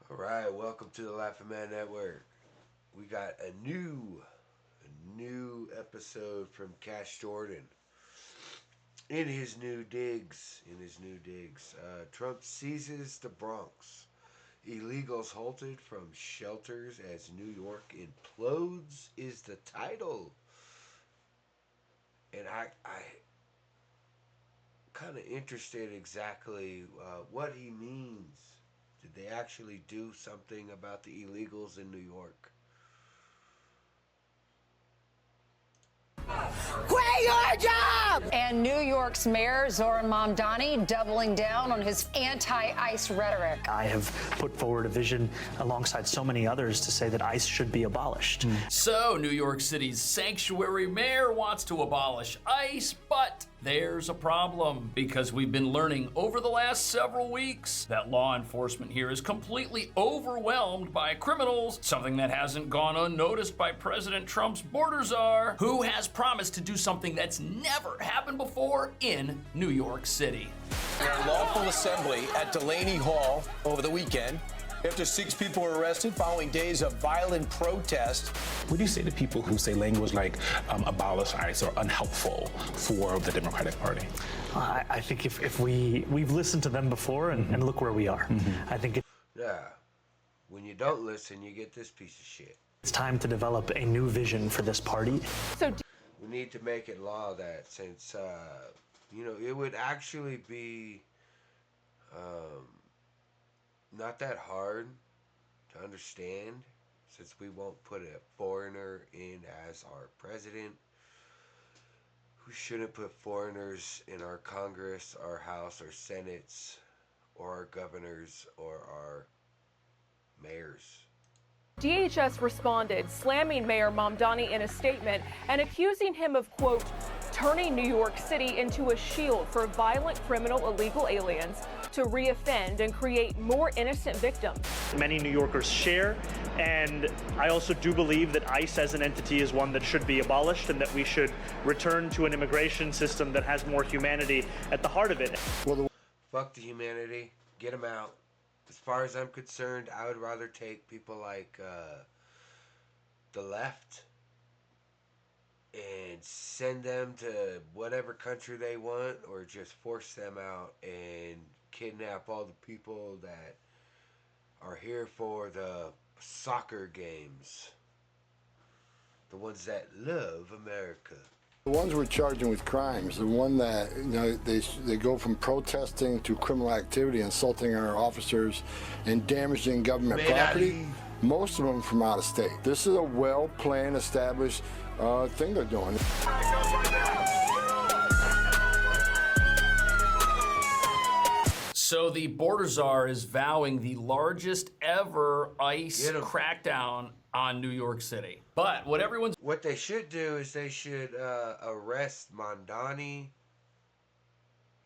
All right, welcome to the Laughing Man Network. We got a new episode from Cash Jordan. In his new digs, Trump seizes the Bronx. Illegals halted from shelters as New York implodes is the title. And I kind of interested exactly what he means. Did they actually do something about the illegals in New York? Quit your job! And New York's Mayor Zoran Mamdani doubling down on his anti-ICE rhetoric. I have put forward a vision alongside so many others to say that ICE should be abolished. So, New York City's sanctuary mayor wants to abolish ICE, but there's a problem, because we've been learning over the last several weeks that law enforcement here is completely overwhelmed by criminals, something that hasn't gone unnoticed by President Trump's border czar, who has promised to do something that's never happened before in New York City. An unlawful assembly at Delaney Hall over the weekend after 6 people were arrested following days of violent protest. What do you say to people who say language like abolish ICE or unhelpful for the Democratic Party? I think if we've listened to them before and look where we are. I think Yeah. When you don't listen, you get this piece of shit. it's time to develop a new vision for this party. We need to make it law that since, it would actually be not that hard to understand, since we won't put a foreigner in as our president. We shouldn't put foreigners in our Congress, our House, our Senates, or our governors, or our mayors. DHS responded, slamming Mayor Mamdani in a statement and accusing him of, quote, turning New York City into a shield for violent criminal illegal aliens to reoffend and create more innocent victims. Many New Yorkers share, and I also do believe that ICE as an entity is one that should be abolished and that we should return to an immigration system that has more humanity at the heart of it. Fuck the humanity. Get them out. As far as I'm concerned, I would rather take people like the left and send them to whatever country they want, or just force them out and kidnap all the people that are here for the soccer games. The ones that love America. The ones we're charging with crimes, the one that, they go from protesting to criminal activity, insulting our officers and damaging government property, most of them from out of state. This is a well-planned, established thing they're doing. So the border czar is vowing the largest ever ICE crackdown on New York City. But what they should do is they should arrest Mamdani,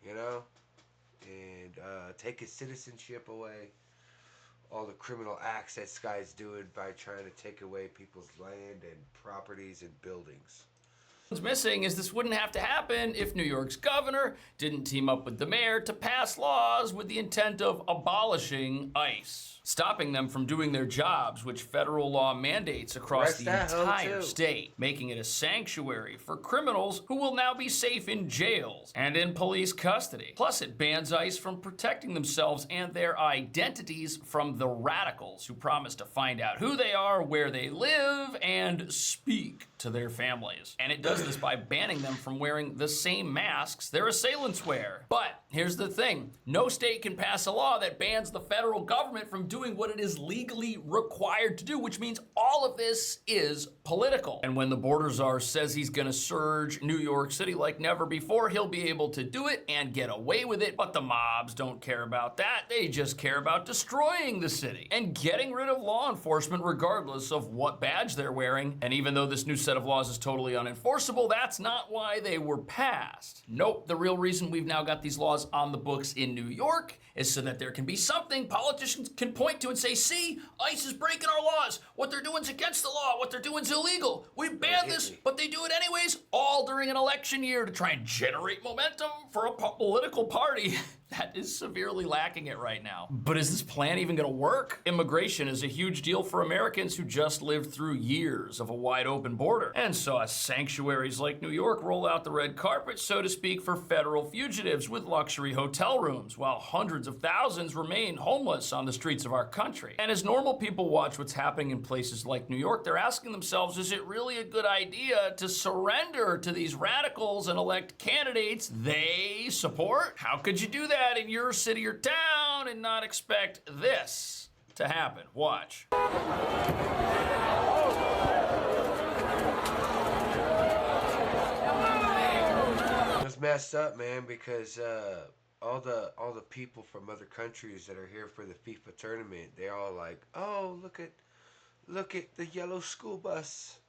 and take his citizenship away. All the criminal acts that this guy's doing by trying to take away people's land and properties and buildings. What's missing is this wouldn't have to happen if New York's governor didn't team up with the mayor to pass laws with the intent of abolishing ICE, stopping them from doing their jobs, which federal law mandates across the entire state, making it a sanctuary for criminals who will now be safe in jails and in police custody. Plus, it bans ICE from protecting themselves and their identities from the radicals who promise to find out who they are, where they live, and speak to their families. And it does this by banning them from wearing the same masks their assailants wear. But here's the thing. No state can pass a law that bans the federal government from doing what it is legally required to do, which means all of this is political. And when the border czar says he's gonna surge New York City like never before, he'll be able to do it and get away with it. But the mobs don't care about that. They just care about destroying the city and getting rid of law enforcement regardless of what badge they're wearing. And even though this new set of laws is totally unenforceable, that's not why they were passed. Nope, the real reason we've now got these laws on the books in New York is so that there can be something politicians can point to and say, see, ICE is breaking our laws. What they're doing is against the law. What they're doing is illegal. We banned this, but they do it anyways, all during an election year to try and generate momentum for a political party That is severely lacking it right now. But is this plan even gonna work? Immigration is a huge deal for Americans who just lived through years of a wide open border and saw sanctuaries like New York roll out the red carpet, so to speak, for federal fugitives with luxury hotel rooms, while hundreds of thousands remain homeless on the streets of our country. And as normal people watch what's happening in places like New York, they're asking themselves, is it really a good idea to surrender to these radicals and elect candidates they support? How could you do that in your city or town and not expect this to happen? Watch. It's messed up, man, because all the people from other countries that are here for the FIFA tournament, they're all like, oh, look at the yellow school bus.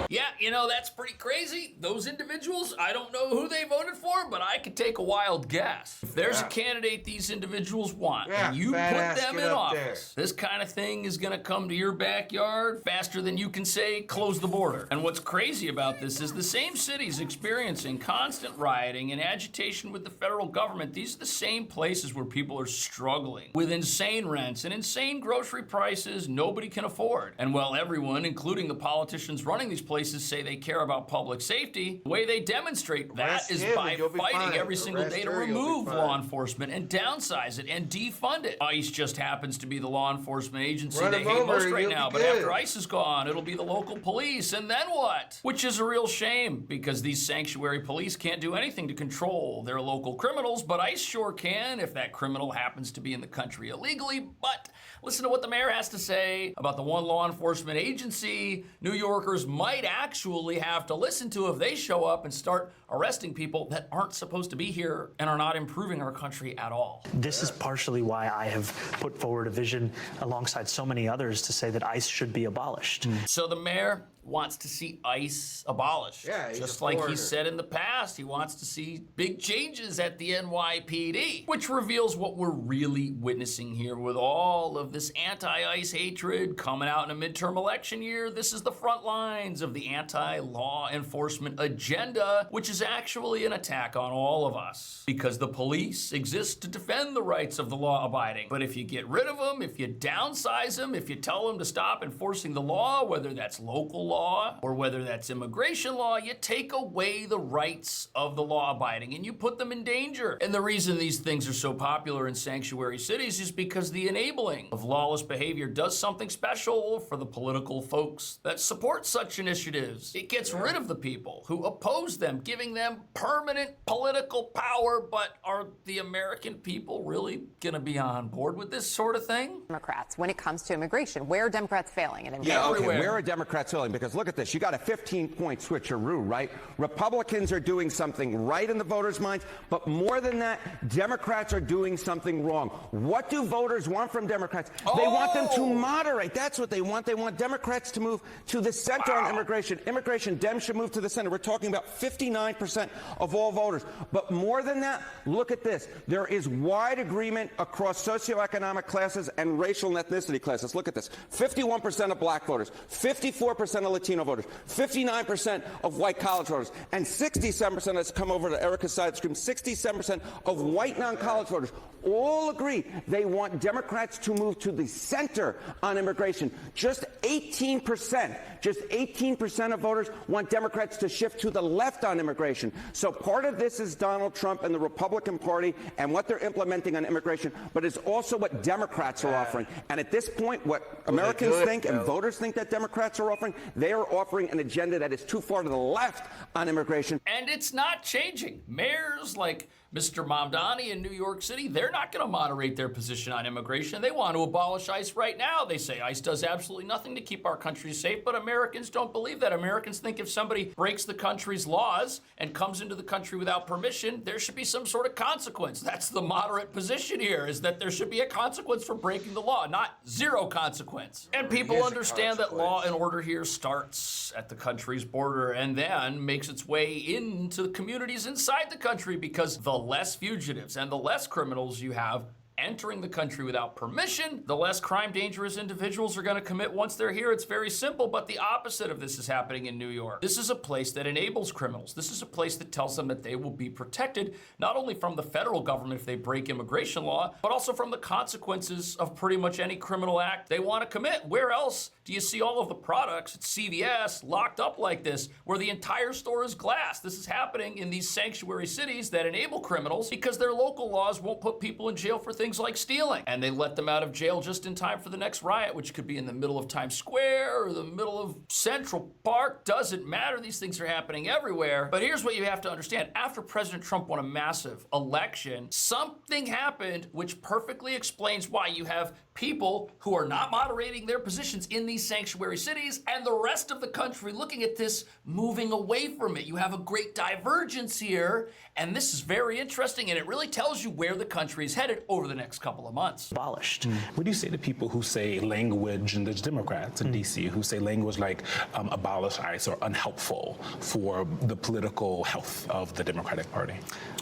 Yeah, you know, that's pretty crazy. Those individuals, I don't know who they voted for, but I could take a wild guess. If there's a candidate these individuals want, and you put them in office, this kind of thing is gonna come to your backyard faster than you can say, close the border. And what's crazy about this is the same cities experiencing constant rioting and agitation with the federal government, these are the same places where people are struggling with insane rents and insane grocery prices nobody can afford. And while everyone, including the politicians running these places, say they care about public safety, the way they demonstrate that is by fighting every single day to remove law enforcement and downsize it and defund it. ICE just happens to be the law enforcement agency they hate most right now, but after ICE is gone, it'll be the local police, and then what? Which is a real shame, because these sanctuary police can't do anything to control their local criminals, but ICE sure can if that criminal happens to be in the country illegally. But listen to what the mayor has to say about the one law enforcement agency New Yorkers might actually have to listen to if they show up and start arresting people that aren't supposed to be here and are not improving our country at all. This is partially why I have put forward a vision alongside so many others to say that ICE should be abolished. So the mayor wants to see ICE abolished. Yeah, just like he said in the past, he wants to see big changes at the NYPD, which reveals what we're really witnessing here with all of this anti-ICE hatred coming out in a midterm election year. This is the front lines of the anti-law enforcement agenda, which is actually an attack on all of us, because the police exist to defend the rights of the law-abiding. But if you get rid of them, if you downsize them, if you tell them to stop enforcing the law, whether that's local law or whether that's immigration law, you take away the rights of the law-abiding and you put them in danger. And the reason these things are so popular in sanctuary cities is because the enabling of lawless behavior does something special for the political folks that support such initiatives. It gets rid of the people who oppose them, giving them permanent political power. But are the American people really gonna be on board with this sort of thing? Democrats, when it comes to immigration, where are Democrats failing? Where are Democrats failing? Because look at this, you got a 15-point switcheroo, right? Republicans are doing something right in the voters' minds, but more than that, Democrats are doing something wrong. What do voters want from Democrats? They want them to moderate. That's what they want. They want Democrats to move to the center on immigration. Immigration, Dems should move to the center. We're talking about 59% of all voters. But more than that, look at this. There is wide agreement across socioeconomic classes and racial and ethnicity classes. Look at this. 51% of black voters, 54% of Latino voters, 59% of white college voters, and 67%, let's come over to Erica's side of the screen, 67% of white non-college voters all agree they want Democrats to move to the center on immigration. Just 18% of voters want Democrats to shift to the left on immigration. So part of this is Donald Trump and the Republican Party and what they're implementing on immigration, but it's also what Democrats are offering. And at this point, what Americans think and voters think that Democrats are offering, they are offering an agenda that is too far to the left on immigration. And it's not changing. Mayors like Mr. Mamdani in New York City, they're not going to moderate their position on immigration. They want to abolish ICE right now. They say ICE does absolutely nothing to keep our country safe, but Americans don't believe that. Americans think if somebody breaks the country's laws and comes into the country without permission, there should be some sort of consequence. That's the moderate position here, is that there should be a consequence for breaking the law, not zero consequence. And people understand that law and order here starts at the country's border and then makes its way into the communities inside the country, because the less fugitives and the less criminals you have, entering the country without permission, the less crime dangerous individuals are going to commit once they're here. It's very simple, but the opposite of this is happening in New York. This is a place that enables criminals. This is a place that tells them that they will be protected, not only from the federal government if they break immigration law, but also from the consequences of pretty much any criminal act they want to commit. Where else do you see all of the products at CVS locked up like this, where the entire store is glass? This is happening in these sanctuary cities that enable criminals because their local laws won't put people in jail for things like stealing. And they let them out of jail just in time for the next riot, which could be in the middle of Times Square or the middle of Central Park. Doesn't matter. These things are happening everywhere. But here's what you have to understand. After President Trump won a massive election, something happened which perfectly explains why you have people who are not moderating their positions in these sanctuary cities and the rest of the country looking at this moving away from it. You have a great divergence here, and this is very interesting, and it really tells you where the country is headed over the next couple of months. Abolished. What do you say to people who say language, and there's Democrats in D.C. who say language like abolish ICE or unhelpful for the political health of the Democratic Party?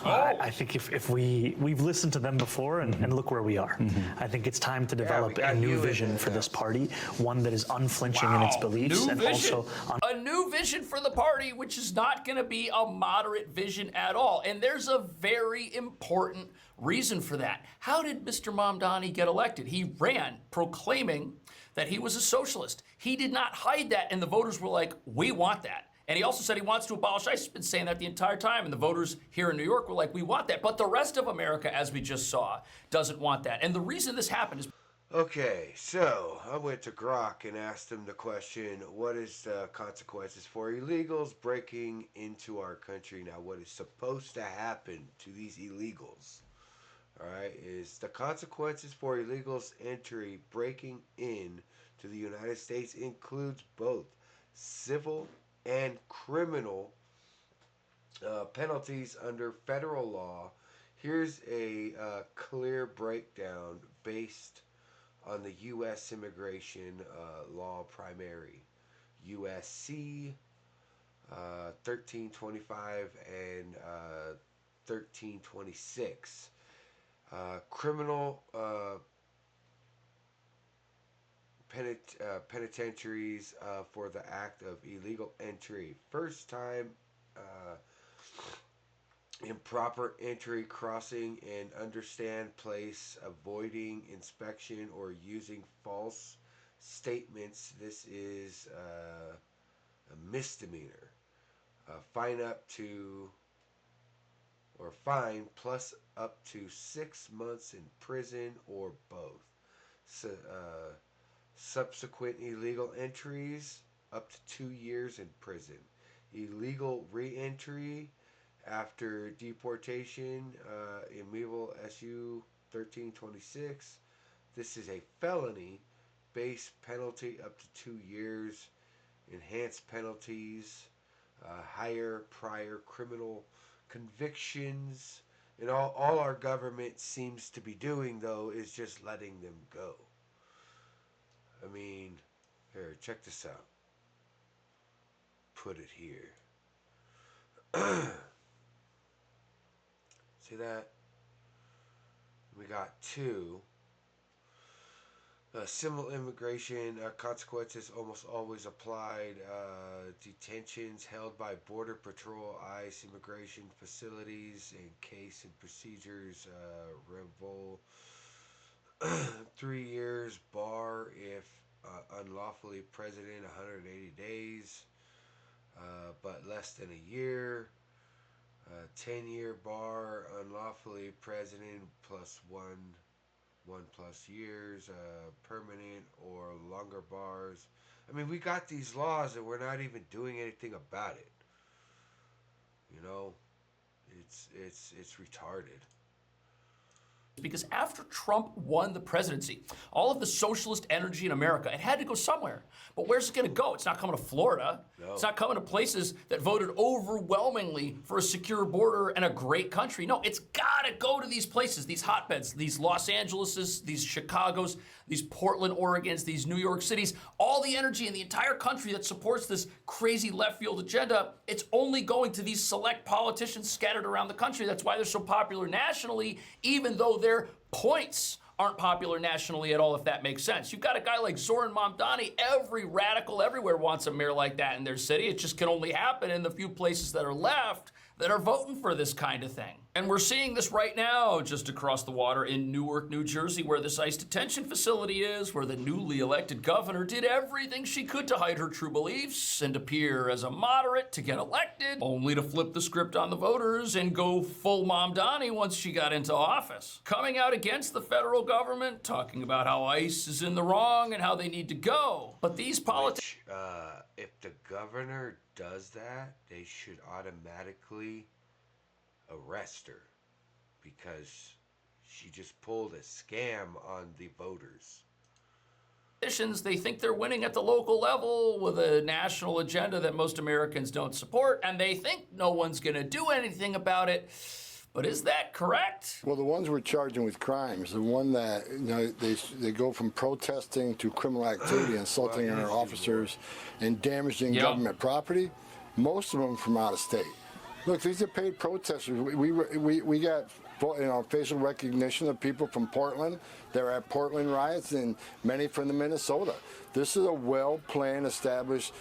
I think if we've listened to them before and look where we are. I think it's time to develop a new vision for this party, one that is unflinching in its beliefs New and vision. also a new vision for the party, which is not going to be a moderate vision at all. And there's a very important reason for that. How did Mr. Mamdani get elected? He ran proclaiming that he was a socialist. He did not hide that, and the voters were like, we want that. And he also said he wants to abolish ICE. He's been saying that the entire time, and the voters here in New York were like, we want that. But the rest of America, as we just saw, doesn't want that. And the reason this happened is... Okay, so I went to Grok and asked him the question, what is the consequences for illegals breaking into our country? Now, what is supposed to happen to these illegals, all right, is the consequences for illegals entry breaking in to the United States includes both civil and criminal penalties under federal law. Here's a clear breakdown based on the U.S. immigration law primary, USC 1325 and 1326. Criminal penitentiaries for the act of illegal entry. First time improper entry, crossing an understand place, avoiding inspection, or using false statements. This is a misdemeanor. Fine plus up to 6 months in prison or both. So, subsequent illegal entries up to 2 years in prison. Illegal re-entry after deportation, immutable SU 1326. This is a felony. Base penalty up to 2 years. Enhanced penalties. Higher prior criminal convictions. And all our government seems to be doing, though, is just letting them go. I mean, here, check this out. Put it here. See that? We got 2. Civil immigration consequences almost always applied. Detentions held by Border Patrol, ICE, immigration facilities, and case and procedures. Revol. 3 years bar if unlawfully present in 180 days, but less than a year. 10-year bar, unlawfully present plus 1 plus years, permanent or longer bars. I mean, we got these laws and we're not even doing anything about it. You know, it's retarded. Because after Trump won the presidency, all of the socialist energy in America, it had to go somewhere. But where's it going to go? It's not coming to Florida. No. It's not coming to places that voted overwhelmingly for a secure border and a great country. No, it's got to go to these places, these hotbeds, these Los Angeleses, these Chicagos, these Portland, Oregons, these New York cities. All the energy in the entire country that supports this crazy left field agenda, it's only going to these select politicians scattered around the country. That's why they're so popular nationally, even though they're their points aren't popular nationally at all, if that makes sense. You've got a guy like Zoran Mamdani. Every radical everywhere wants a mayor like that in their city. It just can only happen in the few places that are left that are voting for this kind of thing. And we're seeing this right now just across the water in Newark, New Jersey, where this ICE detention facility is, where the newly elected governor did everything she could to hide her true beliefs and appear as a moderate to get elected, only to flip the script on the voters and go full Mamdani once she got into office. Coming out against the federal government, talking about how ICE is in the wrong and how they need to go. But these politicians... If the governor does that, they should automatically arrest her because she just pulled a scam on the voters. They think they're winning at the local level with a national agenda that most Americans don't support, and they think no one's going to do anything about it. But is that correct? Well, the ones we're charging with crimes, the one that they go from protesting to criminal activity, insulting our officers, and damaging government property. Most of them from out of state. Look, these are paid protesters. We got facial recognition of people from Portland. They're at Portland riots, and many from the Minnesota. This is a well-planned, established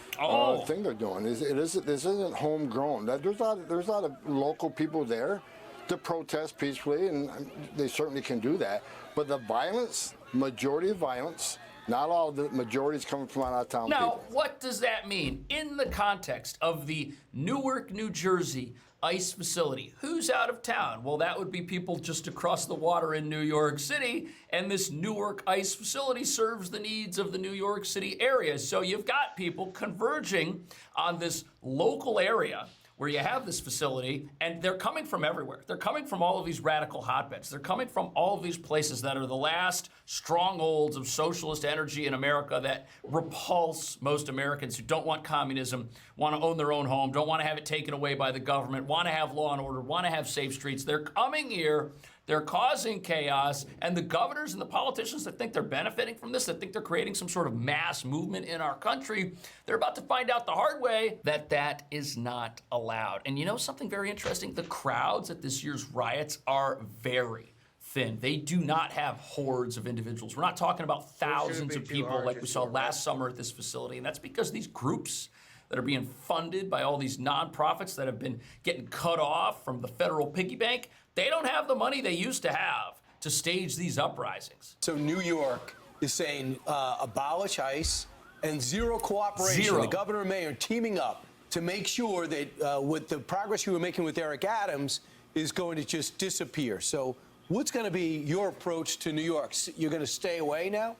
thing they're doing. This isn't homegrown. There's a lot of local people there to protest peacefully, and they certainly can do that. But the violence, majority of violence, not all of the majority is coming from out-of-town people. Now, what does that mean in the context of the Newark, New Jersey ICE facility? Who's out of town? Well, that would be people just across the water in New York City, and this Newark ICE facility serves the needs of the New York City area. So you've got people converging on this local area where you have this facility, and they're coming from everywhere. They're coming from all of these radical hotbeds. They're coming from all of these places that are the last strongholds of socialist energy in America that repulse most Americans who don't want communism, want to own their own home, don't want to have it taken away by the government, want to have law and order, want to have safe streets. They're coming here. They're causing chaos, and the governors and the politicians that think they're benefiting from this, that think they're creating some sort of mass movement in our country, they're about to find out the hard way that that is not allowed. And you know something very interesting? The crowds at this year's riots are very thin. They do not have hordes of individuals. We're not talking about thousands of people like we saw last summer at this facility, and that's because these groups that are being funded by all these nonprofits that have been getting cut off from the federal piggy bank, they don't have the money they used to have to stage these uprisings. So New York is saying abolish ICE and zero cooperation. Zero. The governor and mayor teaming up to make sure that with the progress you were making with Eric Adams is going to just disappear. So what's going to be your approach to New York? You're going to stay away now?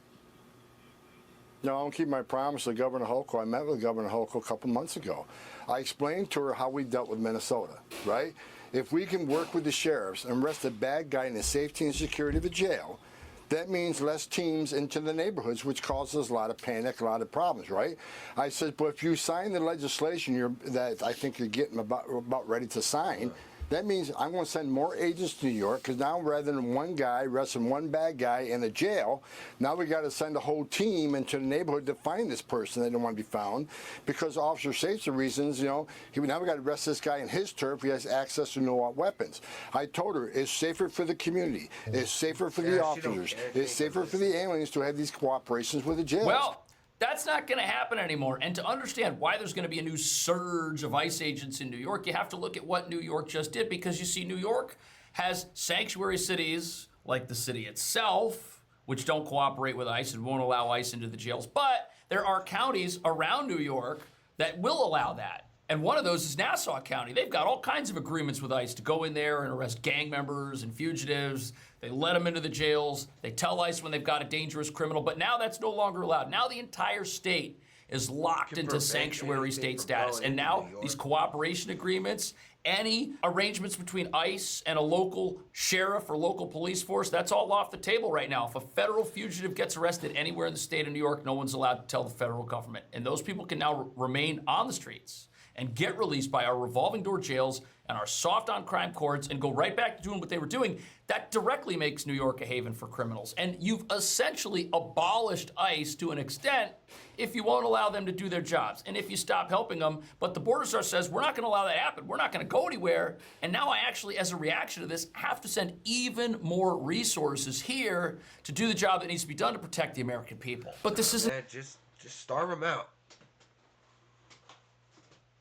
No, I don't keep my promise to Governor Hochul. I met with Governor Hochul a couple months ago. I explained to her how we dealt with Minnesota, right? If we can work with the sheriffs and arrest a bad guy in the safety and security of the jail, that means less teams into the neighborhoods, which causes a lot of panic, a lot of problems, right? I said, but if you sign the legislation that I think you're getting about ready to sign, that means I'm going to send more agents to New York, because now rather than one guy arresting one bad guy in a jail, now we got to send a whole team into the neighborhood to find this person that don't want to be found, because officer safety reasons, now we got to arrest this guy in his turf. He has access to no weapons. I told her it's safer for the community, it's safer for the officers, it's safer for the aliens to have these cooperations with the jails. Well, that's not going to happen anymore. And to understand why there's going to be a new surge of ICE agents in New York, you have to look at what New York just did, because you see New York has sanctuary cities like the city itself, which don't cooperate with ICE and won't allow ICE into the jails. But there are counties around New York that will allow that. And one of those is Nassau County. They've got all kinds of agreements with ICE to go in there and arrest gang members and fugitives. They let them into the jails. They tell ICE when they've got a dangerous criminal. But now that's no longer allowed. Now the entire state is locked into sanctuary state status. And now these cooperation agreements, any arrangements between ICE and a local sheriff or local police force, that's all off the table right now. If a federal fugitive gets arrested anywhere in the state of New York, no one's allowed to tell the federal government. And those people can now remain on the streets and get released by our revolving door jails and our soft on crime courts and go right back to doing what they were doing, that directly makes New York a haven for criminals. And you've essentially abolished ICE to an extent if you won't allow them to do their jobs and if you stop helping them. But the border czar says, we're not going to allow that to happen. We're not going to go anywhere. And now I actually, as a reaction to this, have to send even more resources here to do the job that needs to be done to protect the American people. But this isn't... Man, just starve them out.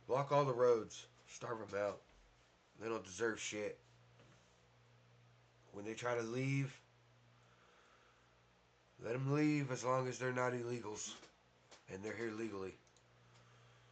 Block all the roads. Starve them out. They don't deserve shit. When they try to leave, let them leave as long as they're not illegals and they're here legally.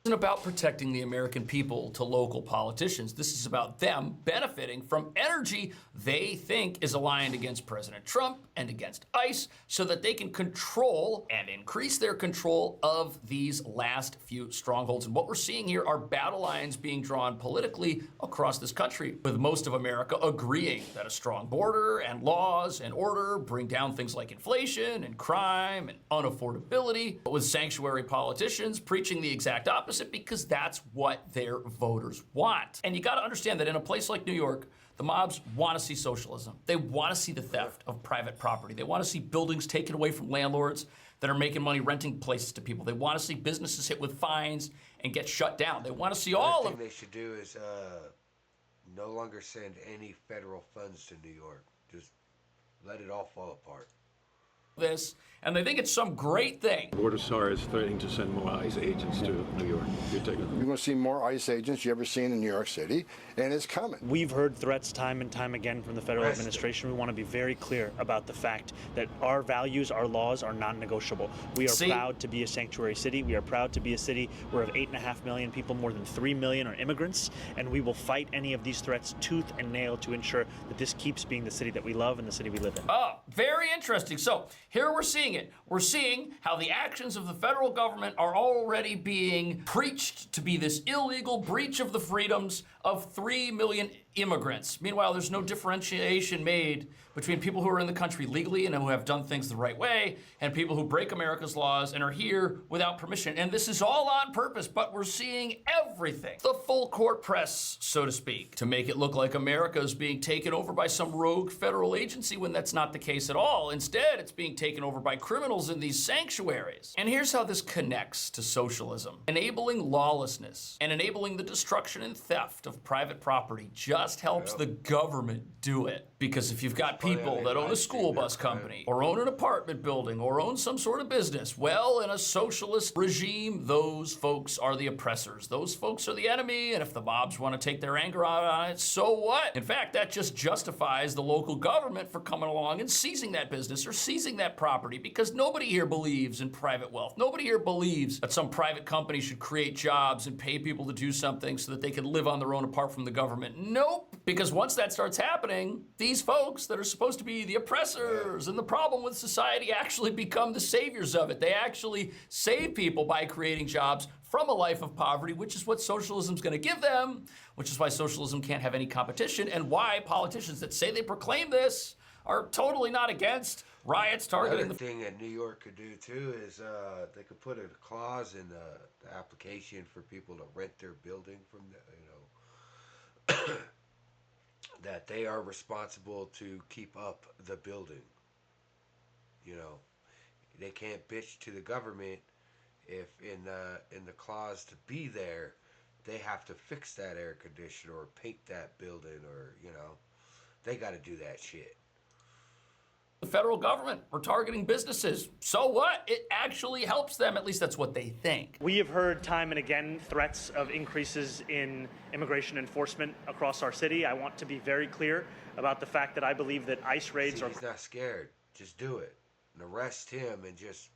Isn't about protecting the American people to local politicians. This is about them benefiting from energy they think is aligned against President Trump and against ICE so that they can control and increase their control of these last few strongholds. And what we're seeing here are battle lines being drawn politically across this country, with most of America agreeing that a strong border and laws and order bring down things like inflation and crime and unaffordability, but with sanctuary politicians preaching the exact opposite, because that's what their voters want. And you got to understand that in a place like New York, the mobs want to see socialism. They want to see the theft of private property. They want to see buildings taken away from landlords that are making money renting places to people. They want to see businesses hit with fines and get shut down. They want to see all of... The thing they should do is no longer send any federal funds to New York. Just let it all fall apart. This, and they think it's some great thing. Border czar is threatening to send more ICE agents to New York. You're going to see more ICE agents you ever seen in New York City, and it's coming. We've heard threats time and time again from the federal administration. We want to be very clear about the fact that our values, our laws are non-negotiable. We are proud to be a sanctuary city. We are proud to be a city where of 8.5 million people, more than 3 million are immigrants, and we will fight any of these threats tooth and nail to ensure that this keeps being the city that we love and the city we live in. Oh, very interesting. So here we're seeing it. We're seeing how the actions of the federal government are already being preached to be this illegal breach of the freedoms of 3 million immigrants. Meanwhile, there's no differentiation made between people who are in the country legally and who have done things the right way and people who break America's laws and are here without permission. And this is all on purpose, but we're seeing everything. The full court press, so to speak, to make it look like America is being taken over by some rogue federal agency when that's not the case at all. Instead, it's being taken over by criminals in these sanctuaries. And here's how this connects to socialism. Enabling lawlessness and enabling the destruction and theft of private property just helps the government do it. Because if you've got people that own a school bus company or own an apartment building or own some sort of business, well, in a socialist regime, those folks are the oppressors. Those folks are the enemy, and if the mobs want to take their anger out on it, so what? In fact, that just justifies the local government for coming along and seizing that business or seizing that property, because nobody here believes in private wealth. Nobody here believes that some private company should create jobs and pay people to do something so that they can live on their own apart from the government. Nope. Because once that starts happening, these folks that are supposed to be the oppressors and the problem with society actually become the saviors of it. They actually save people by creating jobs from a life of poverty, which is what socialism's going to give them, which is why socialism can't have any competition, and why politicians that say they proclaim this are totally not against riots targeting the thing that New York could do too is they could put a clause in the application for people to rent their building from that they are responsible to keep up the building. They can't bitch to the government if in the clause to be there, they have to fix that air conditioner or paint that building, or they got to do that shit. The federal government or targeting businesses. So what? It actually helps them. At least that's what they think. We have heard time and again threats of increases in immigration enforcement across our city. I want to be very clear about the fact that I believe that ICE raids are... He's not scared. Just do it. And arrest him and just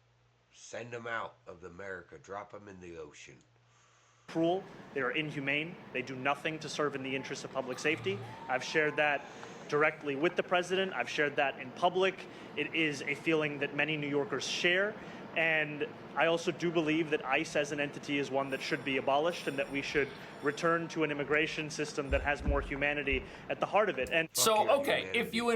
send him out of America. Drop him in the ocean. Cruel. They are inhumane. They do nothing to serve in the interest of public safety. I've shared that directly with the president. I've shared that in public. It is a feeling that many New Yorkers share. And I also do believe that ICE as an entity is one that should be abolished, and that we should return to an immigration system that has more humanity at the heart of it. And so, okay, if you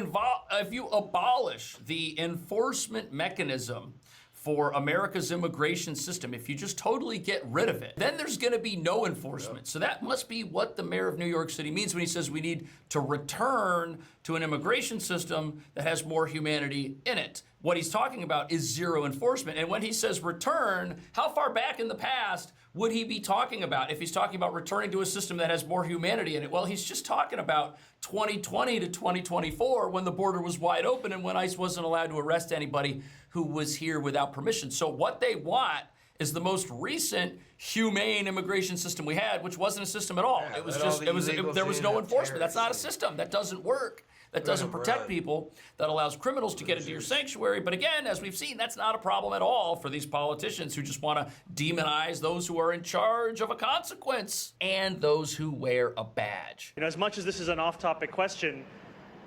abolish the enforcement mechanism for America's immigration system, if you just totally get rid of it, then there's going to be no enforcement. So that must be what the mayor of New York City means when he says we need to return to an immigration system that has more humanity in it. What he's talking about is zero enforcement. And when he says return, how far back in the past would he be talking about if he's talking about returning to a system that has more humanity in it? Well, he's just talking about 2020 to 2024 when the border was wide open and when ICE wasn't allowed to arrest anybody who was here without permission. So what they want is the most recent humane immigration system we had, which wasn't a system at all. Yeah, it was just, there was no enforcement. That's not a terrorists. system. That doesn't work. That doesn't protect people. That allows criminals to get into your sanctuary. But again, as we've seen, that's not a problem at all for these politicians who just want to demonize those who are in charge of a consequence and those who wear a badge. You know, as much as this is an off-topic question,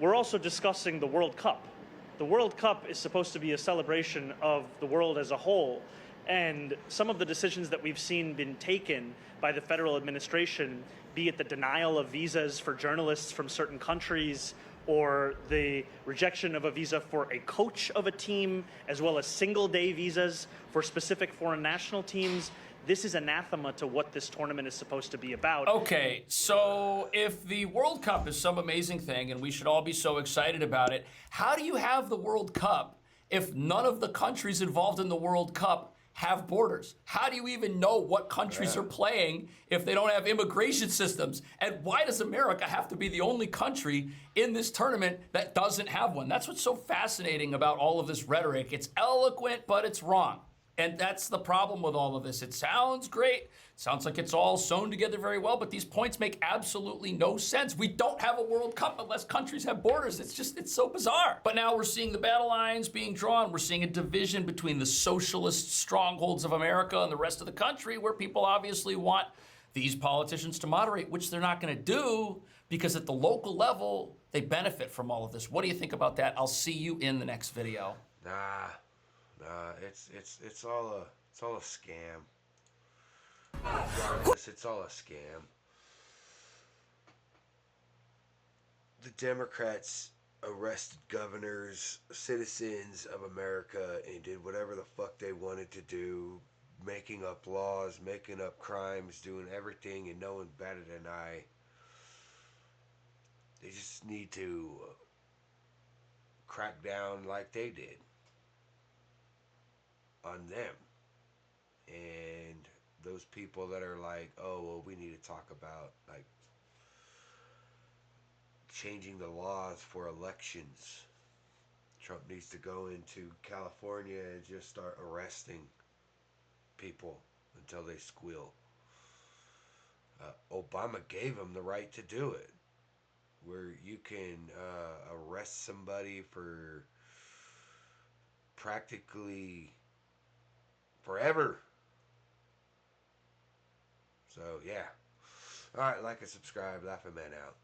we're also discussing the World Cup. The World Cup is supposed to be a celebration of the world as a whole. And some of the decisions that we've seen been taken by the federal administration, be it the denial of visas for journalists from certain countries, or the rejection of a visa for a coach of a team, as well as single-day visas for specific foreign national teams. This is anathema to what this tournament is supposed to be about. Okay, so if the World Cup is some amazing thing and we should all be so excited about it, how do you have the World Cup if none of the countries involved in the World Cup have borders? How do you even know what countries are playing if they don't have immigration systems? And why does America have to be the only country in this tournament that doesn't have one? That's what's so fascinating about all of this rhetoric. It's eloquent, but it's wrong. And that's the problem with all of this. It sounds great. It sounds like it's all sewn together very well, but these points make absolutely no sense. We don't have a World Cup unless countries have borders. It's so bizarre. But now we're seeing the battle lines being drawn. We're seeing a division between the socialist strongholds of America and the rest of the country, where people obviously want these politicians to moderate, which they're not going to do because at the local level, they benefit from all of this. What do you think about that? I'll see you in the next video. Nah, it's all a scam. It's all a scam. The Democrats arrested governors, citizens of America, and did whatever the fuck they wanted to do, making up laws, making up crimes, doing everything, and no one batted an eye. They just need to crack down like they did on them. And those people that are like, oh, well, we need to talk about like changing the laws for elections. Trump needs to go into California and just start arresting people until they squeal. Obama gave him the right to do it, where you can arrest somebody for practically forever. So, yeah. All right, like and subscribe. Laughing Man out.